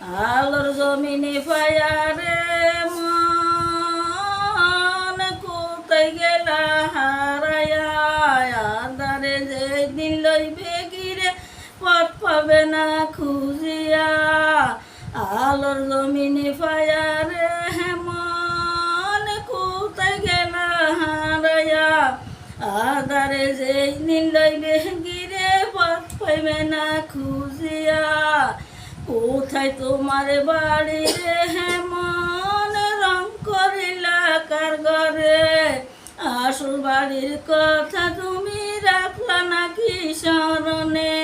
আলোর জমিনে ফায়ারে মন কোথায় গেলা হারায়া আন্ধারে যেদিন লইবে গিরে পথ পাবে না খুঁজিয়া আলোর জমিনে ফায়ারে মন কোথায় গেলা হারায়া আন্ধারে যেদিন লইবে গিরে পথ পাইবে না খুঁজিয়া কোথায় তোমার বাড়ি রে মন রং করিলা কার ঘরে আসল বাড়ির কথা তুমি রাখলা নাকি স্মরণে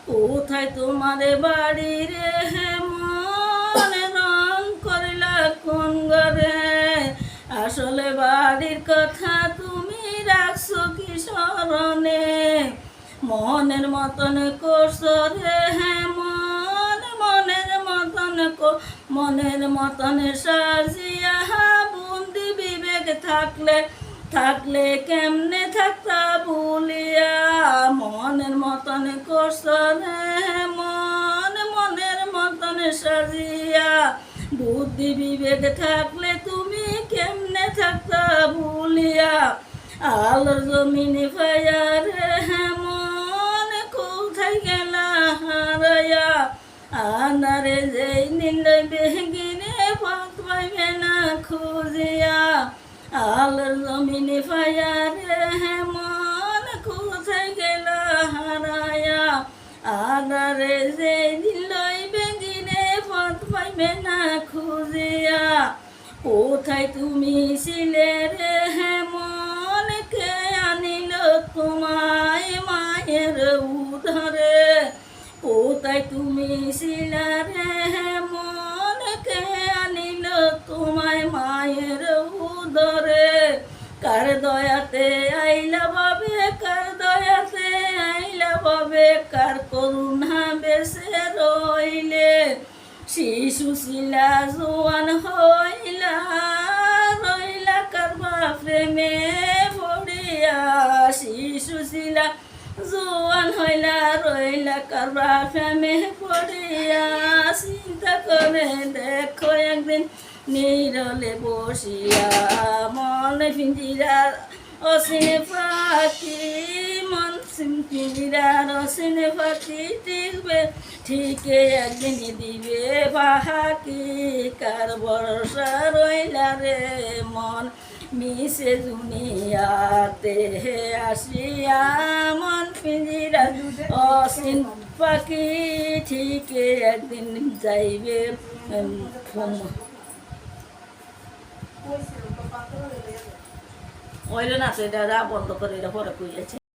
কোথায় তোমার বাড়ি রে মন রং করিলা কোন ঘরে আসলে বাড়ির কথা তুমি রাখছো কি স্মরণে মনের মতন করছো রে মনের মতন সাজিয়া বুদ্ধি বিবেক থাকলে কেমনে থাকতা ভুলিয়া মনের মতন করছ রে মনের মতন সাজিয়া বুদ্ধি বিবেক থাকলে তুমি কেমনে থাকতা ভুলিয়া আলোর জমিনে ফায়া রে মন কোথায় গেলা হারায়া আনারে যেই নিলই বেগিনে পথ পাইবে না খুঁজিয়া আলোর জমিনে ফায়া রে মন কোথায় গেলা হারায়া আনারে যেই নিলই বেগিনে পথ পাইবে না খুঁজিয়া কোথায় তুমি ছিলে রে মন কে আনিল তোমায় মায়ের উধরে কোথায় তুমি ছিলা রে মনকে আনিল তোমায় মায়ের উদরে কার দয়াতে আইলা বাবে কার দয়াতে আইলা বাবে কার করুণা বেসে রইলে শিশু ছিলা জোয়ান হইলা রইলা কারবা প্রেমে পড়িয়া শিশু ছিলা জোয়ান হইলা রইলা কারবা প্রেমে পড়িয়া চিন্তা করে দেখো একদিন নীরলে বসিয়া মনে পিঞ্জিরার অসিনে পাখি মন পিঞ্জিরার অসিনে পাখি ঠিকে একদিন দিবে বাহাকি কার ভরসা রইলা রে মন মিশে দুনিয়াতে আসিয়া মন পিঞ্জিরা অসীন পাখি ঠিকে একদিন যাইবে ওইলে না তো এটা বন্ধ করে এটা পরে কইয়াছে।